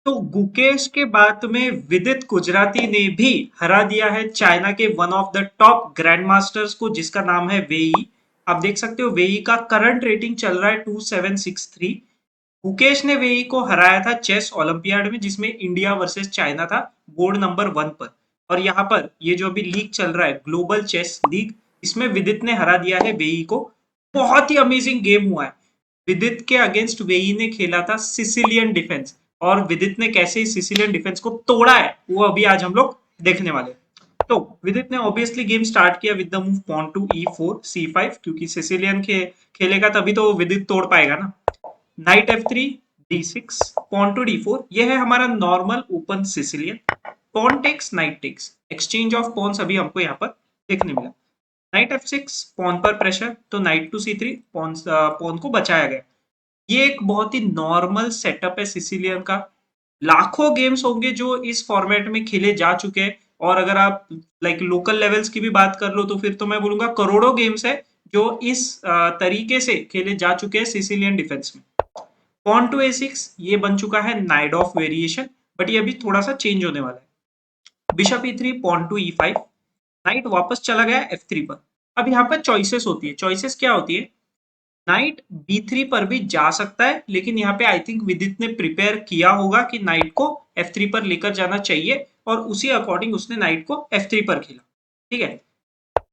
तो गुकेश के बाद में विदित गुजराती ने भी हरा दिया है चाइना के one of the top grand masters को, जिसका नाम है वेई। आप देख सकते हो वेई का करंट रेटिंग चल रहा है 2763। गुकेश ने वेई को हराया था चेस ओलंपियाड में, जिसमें इंडिया वर्सेस चाइना था, बोर्ड नंबर 1 पर। और यहाँ पर ये जो अभी लीग चल रहा है ग्लोबल चेस लीग, इसमें विदित ने हरा दिया है वेई को। बहुत ही अमेजिंग गेम हुआ है। विदित के अगेंस्ट वेई ने खेला था सिसिलियन डिफेंस, और विदित ने कैसे सिसिलियन डिफेंस को तोड़ा है वो अभी आज हम लोग देखने वाले हैं। तो विदित ने ऑब्वियसली गेम स्टार्ट किया with the move pawn to E4 C5, क्योंकि सिसिलियन खेलेगा तभी तो विदित तोड़ पाएगा ना। Night F3 D6 pawn to D4, यह है हमारा normal open Sicilian. Pawn takes knight takes, exchange of pawns अभी हमको यहाँ पर देखने मिला। नाइट F6 पॉन पर प्रेशर, तो नाइट टू C3, पॉन को बचाया गया। ये एक बहुत ही नॉर्मल सेटअप है सिसिलियन का। लाखों गेम्स होंगे जो इस फॉर्मेट में खेले जा चुके हैं, और अगर आप लाइक लोकल लेवल्स की भी बात कर लो तो फिर तो मैं बोलूंगा करोड़ों गेम्स है जो इस तरीके से खेले जा चुके हैं सिसिलियन डिफेंस में। पॉन टू A6 ये बन चुका है नाइट ऑफ वेरिएशन, बट ये अभी थोड़ा सा चेंज होने वाला है। Bishop E3 pawn to E5, night वापस चला गया F3 पर। अब यहाँ पर चॉइसेस होती है। चॉइसेस क्या होती है? नाइट B3 पर भी जा सकता है, लेकिन यहाँ पे आई थिंक विदित ने प्रिपेयर किया होगा कि नाइट को F3 पर लेकर जाना चाहिए, और उसी अकॉर्डिंग उसने नाइट को F3 पर खेला। ठीक है।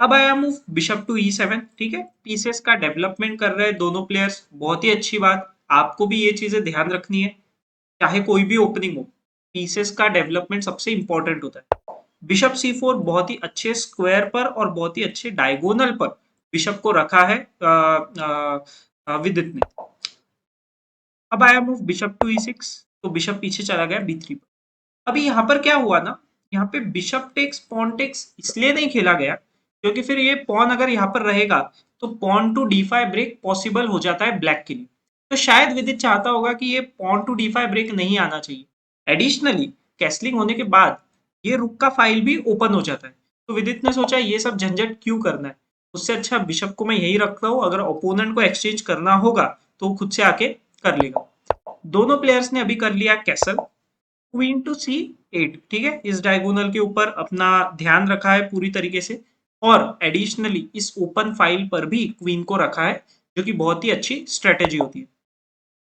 अब आया मूव बिशप टू E7। ठीक है, पीसेस का डेवलपमेंट कर रहे हैं दोनों प्लेयर्स, बहुत ही अच्छी बात। आपको भी ये चीजें ध्यान रखनी है, चाहे कोई भी ओपनिंग हो, पीसेस का डेवलपमेंट सबसे इंपॉर्टेंट होता है। बिशप C4 बहुत ही अच्छे स्क्वायर पर और बहुत ही अच्छे डायगोनल पर बिशप को रखा है विदित ने। अब आया मूव बिशप टू E6, तो बिशप पीछे चला गया B3 पर। अभी यहाँ पर क्या हुआ ना, यहाँ पे बिशप टेक्स पॉन टेक्स इसलिए नहीं खेला गया क्योंकि फिर ये पॉन अगर यहाँ पर रहेगा तो pawn to D5 break possible हो जाता है ब्लैक के लिए। तो शायद विदित चाहता होगा कि ये पॉन टू D5 ब्रेक नहीं आना चाहिए। एडिशनली कैसलिंग होने के बाद ये रुक का फाइल भी ओपन हो जाता है, तो विदित ने सोचा ये सब झंझट क्यों करना है, उससे अच्छा बिशप को मैं यही रखता हूँ, अगर ओपोनेंट को एक्सचेंज करना होगा तो वो खुद से आके कर लेगा। दोनों प्लेयर्स ने अभी कर लिया कैसल। क्वीन टू C8, ठीक है, इस डायगोनल के ऊपर अपना ध्यान रखा है पूरी तरीके से, और एडिशनली इस ओपन फाइल पर भी क्वीन को रखा है, जो कि बहुत ही अच्छी स्ट्रेटेजी होती है।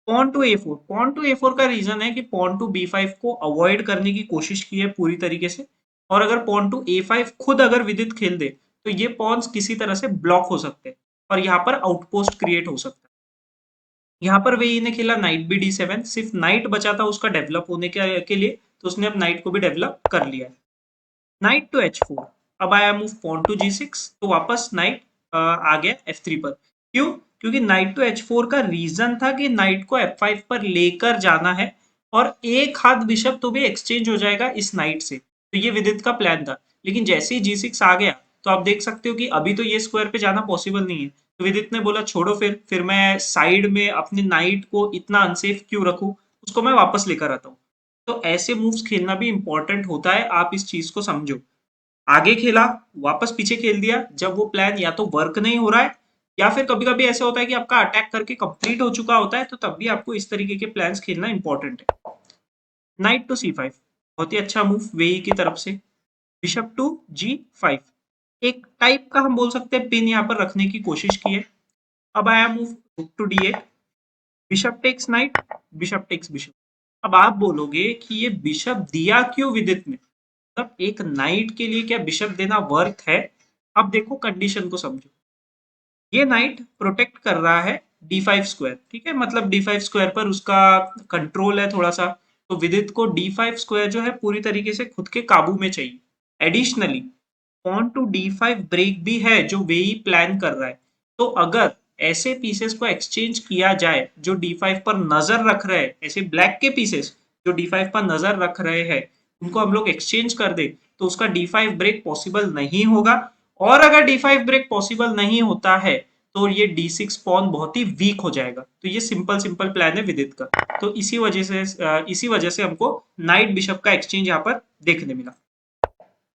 Pawn to A4, pawn to A4 का रीजन है कि पॉन टू B5 को अवॉइड करने की कोशिश की है पूरी तरीके से, और अगर पॉन टू A5 खुद अगर विदित खेल दे तो ये पॉन्स किसी तरह से ब्लॉक हो सकते हैं, और यहाँ पर आउटपोस्ट क्रिएट हो सकता है। यहाँ पर वेई ने खेला नाइट बी D7, सिर्फ नाइट बचा था उसका डेवलप होने के लिए, तो उसने अब नाइट को भी डेवलप कर लिया है। नाइट टू H4, अब आया मूव पॉन टू G6, तो वापस नाइट आ गया F3 पर। क्यों? क्योंकि नाइट टू H4 का रीजन था कि नाइट को F5 पर लेकर जाना है, और एक हाथ बिशप तो भी एक्सचेंज हो जाएगा इस नाइट से, तो ये विदित का प्लान था। लेकिन जैसे ही G6 आ गया तो आप देख सकते हो कि अभी तो ये स्क्वायर पे जाना पॉसिबल नहीं है, तो विदित ने बोला छोड़ो, फिर मैं साइड में अपने नाइट को इतना अनसेफ क्यों रखूं, उसको मैं वापस लेकर आता हूँ। तो ऐसे मूव्स खेलना भी इंपॉर्टेंट होता है, आप इस चीज को समझो। आगे खेला, वापस पीछे खेल दिया जब वो प्लान या तो वर्क नहीं हो रहा है, या फिर कभी कभी ऐसा होता है कि आपका अटैक करके कंप्लीट हो चुका होता है, तो तब भी आपको इस तरीके के प्लान्स खेलना इंपॉर्टेंट है। नाइट टू C5, बहुत ही अच्छा मूव वेई की तरफ से। बिशप टू G5, एक टाइप का हम बोल सकते हैं पिन यहाँ पर रखने की कोशिश की है। अब आया move rook to D8, bishop takes knight, bishop takes bishop. अब आप बोलोगे कि ये बिशप दिया क्यों विदित ने, मतलब एक नाइट के लिए क्या बिशप देना वर्थ है? अब देखो कंडीशन को समझो। ये नाइट प्रोटेक्ट कर रहा है D5 स्क्वायर, ठीक है, मतलब D5 स्क्वायर पर उसका कंट्रोल है थोड़ा सा, तो विदित को D5 स्क्वायर जो है पूरी तरीके से खुद के काबू में चाहिए। Additionally pawn to D5 break भी है जो वेई प्लान कर रहा है, तो अगर ऐसे पीसेस को एक्सचेंज किया जाए जो D5 पर नजर रख रहे हैं, ऐसे ब्लैक के पीसेस जो D5 पर नजर रख रहे हैं, उनको हम लोग एक्सचेंज कर दे, तो उसका D5 ब्रेक पॉसिबल नहीं होगा। और अगर D5 ब्रेक पॉसिबल नहीं होता है तो ये D6 पॉन बहुत ही वीक हो जाएगा। तो ये सिंपल सिंपल प्लान है विदित का, तो इसी वजह से हमको नाइट बिशप का एक्सचेंज यहाँ पर देखने मिला।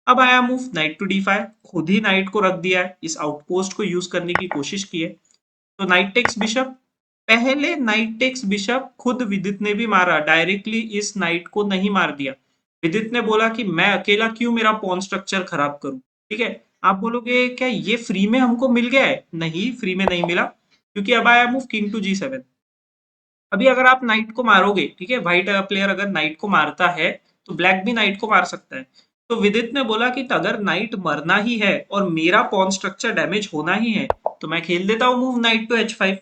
अब आया मूव नाइट टू D5, खुद ही नाइट को रख दिया है, इस आउटपोस्ट को यूज करने की कोशिश की है, तो नाइट टेक्स बिशप, पहले नाइट टेक्स बिशप खुद विदित ने भी मारा, डायरेक्टली इस नाइट को नहीं मार दिया। विदित ने बोला कि मैं अकेला क्यों मेरा पॉन स्ट्रक्चर खराब करूं। ठीक है, आप बोलोगे क्या ये फ्री में हमको मिल गया है? नहीं, फ्री में नहीं मिला, क्योंकि अब आया मूव किंग टू जी7। अभी अगर आप नाइट को मारोगे, ठीक है, व्हाइट प्लेयर अगर नाइट को मारता है तो ब्लैक भी नाइट को मार सकता है। तो विदित ने बोला कि अगर नाइट मरना ही है और मेरा पॉन स्ट्रक्चर डैमेज होना ही है तो मैं खेल देता हूँ मूव नाइट टू h5।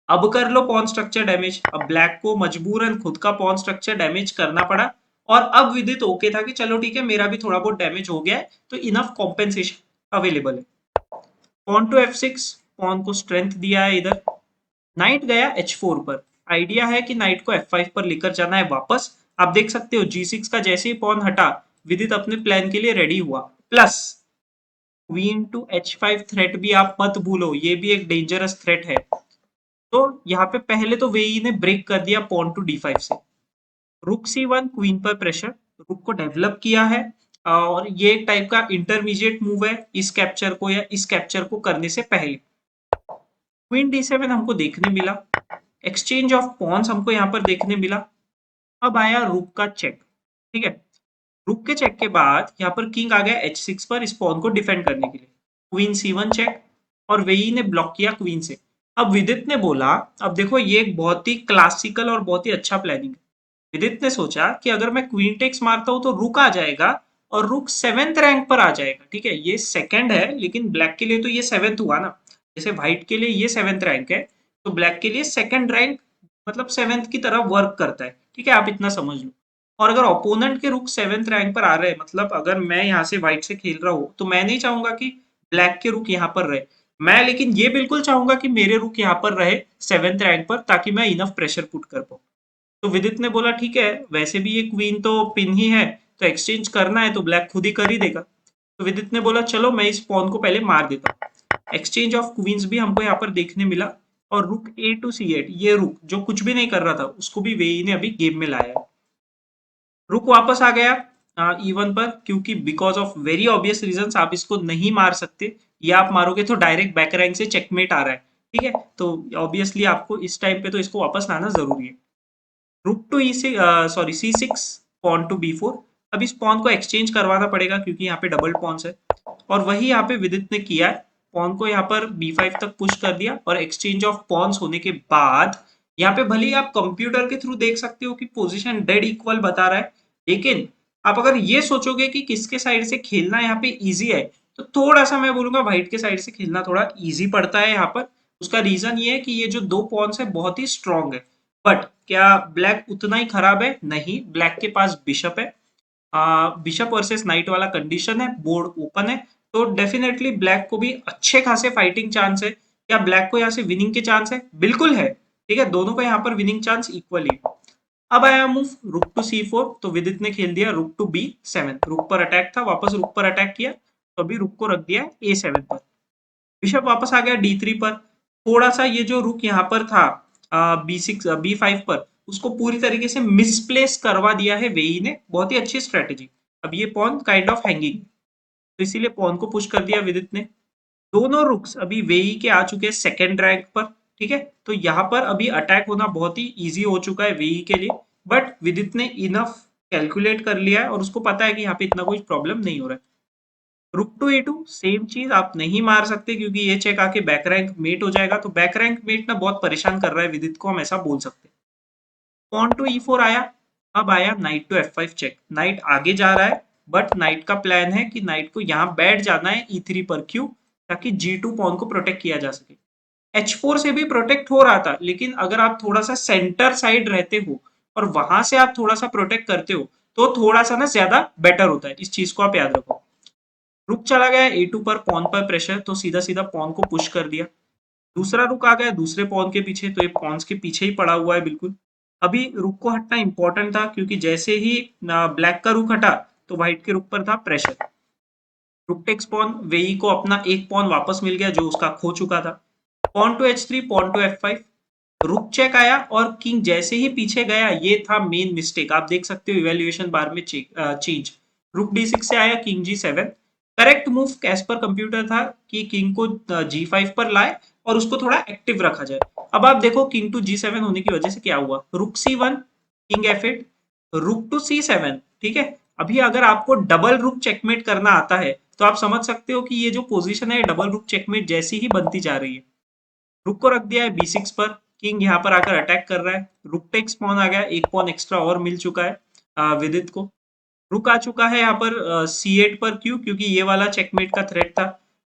अब कर लो पॉन स्ट्रक्चर डैमेज। अब ब्लैक को मजबूरन खुद का पॉन स्ट्रक्चर डैमेज करना पड़ा, और अब विदित ओके था कि चलो ठीक है, मेरा भी थोड़ा बहुत डैमेज हो गया है तो इनफ कॉम्पेंसेशन अवेलेबल है। पॉन टू f6, पॉन को स्ट्रेंथ दिया है इधर। नाइट गया h4 पर। आइडिया है कि नाइट को f5 पर लेकर जाना है वापस। आप देख सकते हो g6 का जैसे ही पॉन हटा, विदित अपने प्लान के लिए रेडी हुआ। Plus queen to h5 threat भी आप मत भूलो, ये भी एक डेंजरस थ्रेट है। तो यहाँ पे पहले तो वेई ने ब्रेक कर दिया पॉन टू d5 से। रुक c1, क्वीन पर प्रेशर, रुक को डेवलप किया है, और ये एक टाइप का इंटरमीडिएट मूव है इस कैप्चर को या इस कैप्चर को करने से पहले। क्वीन d7 हमको देखने मिला, एक्सचेंज ऑफ पॉन्स हमको यहाँ पर देखने मिला। अब आया रुक का चेक। ठीक है, रुक के चेक के बाद यहाँ पर किंग आ गया h6 पर इस पॉन को डिफेंड करने के लिए। क्वीन c1 चेक, और वेई ने ब्लॉक किया क्वीन से। अब विदित ने बोला, अब देखो ये एक बहुत ही क्लासिकल और बहुत ही अच्छा प्लानिंग है। विदित ने सोचा कि अगर मैं क्वीन टेक्स मारता हूं तो रुक आ जाएगा और रुक 7th रैंक पर आ जाएगा। ठीक है, ये सेकंड है लेकिन ब्लैक के लिए तो ये 7th हुआ ना। जैसे व्हाइट के लिए ये 7th रैंक है तो ब्लैक के लिए सेकंड रैंक मतलब 7th की तरह वर्क करता है। ठीक है, आप इतना समझ लो। और अगर ओपोनेंट के रुक 7th रैंक पर आ रहे हैं, मतलब अगर मैं यहाँ से व्हाइट से खेल रहा हूँ तो मैं नहीं चाहूंगा कि ब्लैक के रुक यहाँ पर रहे। मैं लेकिन ये बिल्कुल चाहूंगा कि मेरे रुक यहाँ पर रहे 7th रैंक पर, ताकि मैं इनफ प्रेशर पुट कर पाऊँ। तो विदित ने बोला ठीक है, वैसे भी ये क्वीन तो पिन ही है, तो एक्सचेंज करना है तो ब्लैक खुद ही कर ही देगा। तो विदित ने बोला चलो मैं इस पॉन को पहले मार देता हूँ। एक्सचेंज ऑफ क्वींस भी हमको यहाँ पर देखने मिला, और रुक a to c8, ये रुक जो कुछ भी नहीं कर रहा था उसको भी वेई ने अभी गेम में लाया है। रुक वापस आ गया E1 पर, क्योंकि because of very obvious reason आप इसको नहीं मार सकते। ये आप मारोगे तो डायरेक्ट बैक रैंक से चेकमेट आ रहा है। ठीक है, तो ऑब्वियसली आपको इस टाइम पे तो इसको वापस लाना जरूरी है। Rook to C6, pawn to B4। अब इस पॉन को एक्सचेंज करवाना पड़ेगा क्योंकि यहाँ पे डबल पॉन्स है, और वही यहाँ पे विदित ने किया है। पॉन को यहाँ पर B5 तक पुश कर दिया, और एक्सचेंज ऑफ पॉन्स होने के बाद यहाँ पे भले ही आप कंप्यूटर के थ्रू देख सकते हो कि पोजीशन डेड इक्वल बता रहा है, लेकिन आप अगर ये सोचोगे कि किसके साइड से खेलना यहाँ पे इजी है, तो थोड़ा सा मैं बोलूंगा व्हाइट के साइड से खेलना थोड़ा इजी पड़ता है यहाँ पर। उसका रीजन ये है कि ये जो दो पॉन्स है बहुत ही स्ट्रांग है। बट क्या ब्लैक उतना ही खराब है? नहीं, ब्लैक के पास बिशप है। बिशप वर्सेस नाइट वाला कंडीशन है, बोर्ड ओपन है, तो डेफिनेटली ब्लैक को भी अच्छे खासे फाइटिंग चांस है। क्या ब्लैक को यहाँ से विनिंग के चांस है? बिल्कुल है। ठीक है, दोनों का यहाँ पर विनिंग चांस इक्वली। अब आया मूव रुक टू C4, तो विदित ने खेल दिया रुक टू B7। रुक पर अटैक था, वापस रुक पर अटैक किया, तो अभी रुक को रख दिया A7 पर। बिशप वापस आ गया D3 पर। थोड़ा सा ये जो रुक यहाँ पर था B6 B5 पर, उसको पूरी तरीके से मिसप्लेस करवा दिया है वेई ने। बहुत ही अच्छी स्ट्रेटेजी। अब ये पॉन काइंड ऑफ हैंगिंग, तो इसीलिए पॉन को पुश कर दिया विदित ने। दोनों रुक्स अभी वेई के आ चुके हैं सेकंड रैंक पर। ठीक है, तो यहाँ पर अभी अटैक होना बहुत ही इजी हो चुका है वेई के लिए। बट विदित ने इनफ कैलकुलेट कर लिया है और उसको पता है कि यहाँ पे इतना कोई प्रॉब्लम नहीं हो रहा है। रुक टू A2, सेम चीज आप नहीं मार सकते क्योंकि ये चेक आके बैक रैंक मेट हो जाएगा। तो बैक रैंक मेट ना बहुत परेशान कर रहा है विदित को, हम ऐसा बोल सकते हैं। पॉन टू E4 आया। अब आया night to F5 check. Night आगे जा रहा है, बट नाइट का प्लान है कि नाइट को यहाँ बैठ जाना है E3 पर। क्यों? ताकि G2 पॉन को प्रोटेक्ट किया जा सके। H4 से भी प्रोटेक्ट हो रहा था, लेकिन अगर आप थोड़ा सा सेंटर साइड रहते हो और वहां से आप थोड़ा सा प्रोटेक्ट करते हो तो थोड़ा सा ना ज्यादा बेटर होता है। इस चीज को आप याद रखो। रुक चला गया A2 पर, पॉन पर प्रेशर, तो सीधा सीधा पॉन को पुश कर दिया। दूसरा रुक आ गया दूसरे पॉन के पीछे, तो ये पॉन्स के पीछे ही पड़ा हुआ है बिल्कुल। अभी रुक को हटना इंपॉर्टेंट था क्योंकि जैसे ही ब्लैक का रुक हटा तो व्हाइट के रुक पर था प्रेशर। रुक टेक्स पॉन, वेई को अपना एक पॉन वापस मिल गया जो उसका खो चुका था। Pawn to H3, pawn to F5। Rook check आया और किंग जैसे ही पीछे गया, ये था मेन मिस्टेक। आप देख सकते हो इवेल्युएशन बार में चेंज। रुक D6 से आया king G7। Correct move as per computer था कि किंग को G5 पर लाए और उसको थोड़ा एक्टिव रखा जाए। अब आप देखो किंग टू G7 होने की वजह से क्या हुआ, रुक C1, किंग F8, रुक टू C7। ठीक है, अभी अगर आपको डबल रुक चेकमेट करना आता है तो आप समझ सकते हो कि ये जो पोजीशन है डबल रुक चेकमेट जैसी ही बनती जा रही है। रुक को रख दिया है B6 पर, किंग यहाँ पर आकर अटैक कर रहा है, रुक टेक्स पॉन आ गया, एक पॉन एक्स्ट्रा और मिल चुका है विदित को। रुक आ चुका है यहाँ पर C8 पर, क्यों, क्योंकि ये वाला चेकमेट का थ्रेट था।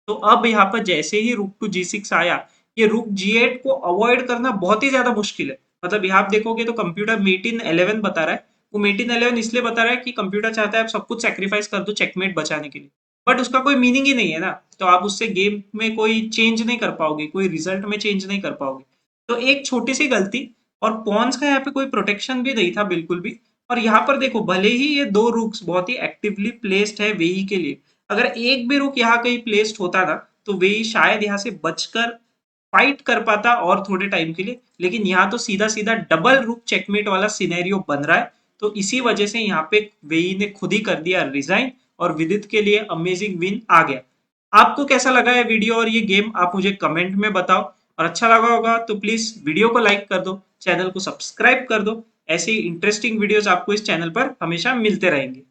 तो अब यहाँ पर जैसे ही रुक टू G6 आया, ये रुक G8 को अवॉइड करना बहुत ही ज्यादा मुश्किल है। मतलब यहाँ आप देखोगे तो कंप्यूटर मेट इन 11 बता रहा है। वो मेट इन 11 इसलिए बता रहा है कि कंप्यूटर चाहता है आप सब कुछ सेक्रीफाइस कर दो चेकमेट बचाने के लिए, बट उसका कोई मीनिंग ही नहीं है ना। तो आप उससे गेम में कोई चेंज नहीं कर पाओगे, कोई रिजल्ट में चेंज नहीं कर पाओगे। तो एक छोटी सी गलती, और पॉन्स का यहाँ पे कोई प्रोटेक्शन भी नहीं था बिल्कुल भी। और यहाँ पर देखो भले ही ये दो रुक्स बहुत ही एक्टिवली प्लेस्ड है वेई के लिए, अगर एक भी रुक यहाँ कहीं प्लेस्ड होता ना तो वेई शायद यहाँ से बचकर फाइट कर पाता और थोड़े टाइम के लिए। लेकिन यहाँ तो सीधा सीधा डबल रुक चेकमेट वाला सिनेरियो बन रहा है। तो इसी वजह से यहाँ पे वेई ने खुद ही कर दिया रिजाइन, और विदित के लिए अमेजिंग विन आ गया। आपको कैसा लगा है वीडियो और ये गेम, आप मुझे कमेंट में बताओ। और अच्छा लगा होगा तो प्लीज वीडियो को लाइक कर दो, चैनल को सब्सक्राइब कर दो। ऐसे ही इंटरेस्टिंग वीडियोस आपको इस चैनल पर हमेशा मिलते रहेंगे।